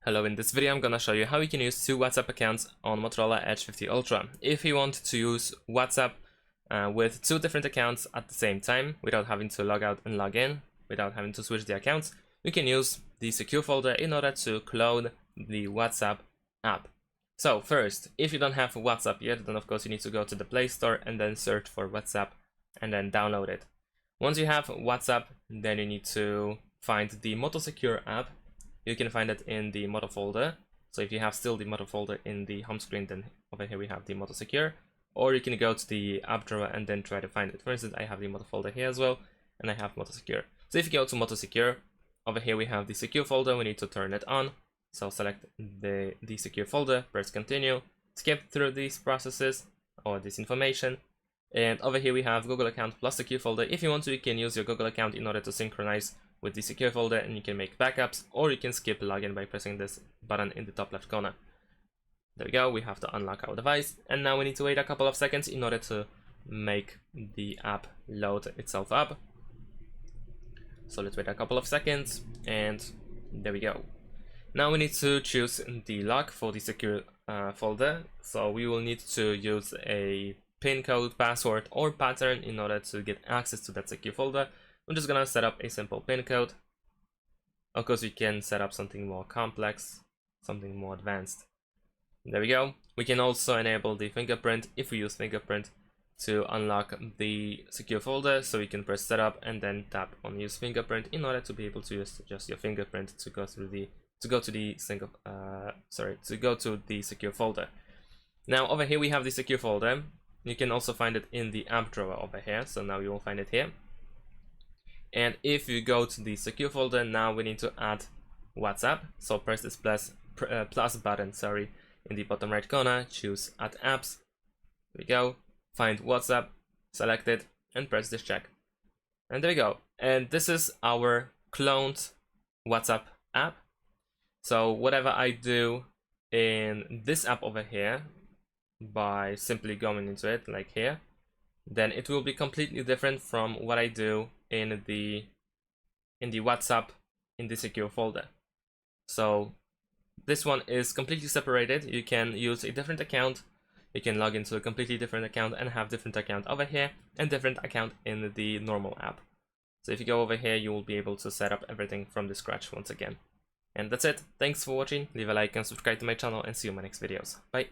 Hello, in this video I'm gonna show you how you can use two WhatsApp accounts on Motorola Edge 50 Ultra. If you want to use WhatsApp with two different accounts at the same time, without having to log out and log in, without having to switch the accounts, you can use the secure folder in order to clone the WhatsApp app. So first, if you don't have WhatsApp yet, then of course you need to go to the Play Store and then search for WhatsApp and then download it. Once you have WhatsApp, then you need to find the MotoSecure app. You can find it in the Moto folder. So if you have still the Moto folder in the home screen, then over here we have the MotoSecure. Or you can go to the app drawer and then try to find it. For instance, I have the Moto folder here as well, and I have MotoSecure. So if you go to MotoSecure, over here we have the secure folder. We need to turn it on. So select the secure folder, press continue, skip through these processes or this information. And over here we have Google account plus secure folder. If you want to, you can use your Google account in order to synchronize with the secure folder, and you can make backups, or you can skip login by pressing this button in the top left corner. There we go, we have to unlock our device, and now we need to wait a couple of seconds in order to make the app load itself up. So let's wait a couple of seconds, and there we go. Now we need to choose the lock for the secure folder, so we will need to use a PIN code, password, or pattern in order to get access to that secure folder. I'm just gonna set up a simple PIN code. Of course, we can set up something more complex, something more advanced. There we go. We can also enable the fingerprint if we use fingerprint to unlock the secure folder. So we can press setup and then tap on use fingerprint in order to be able to use just your fingerprint to go through the to go to the secure folder. Now over here we have the secure folder. You can also find it in the app drawer over here. So now you will find it here. And if you go to the secure folder, now we need to add WhatsApp. So press this plus button, in the bottom right corner, choose add apps. There we go. Find WhatsApp, select it, and press this check. And there we go. And this is our cloned WhatsApp app. So whatever I do in this app over here, by simply going into it like here, then it will be completely different from what I do in the WhatsApp in the secure folder. So this one is completely separated. You can use a different account. You can log into a completely different account and have different account over here and different account in the normal app. So if you go over here, you will be able to set up everything from the scratch once again. And that's it. Thanks for watching. Leave a like and subscribe to my channel, and see you in my next videos. Bye.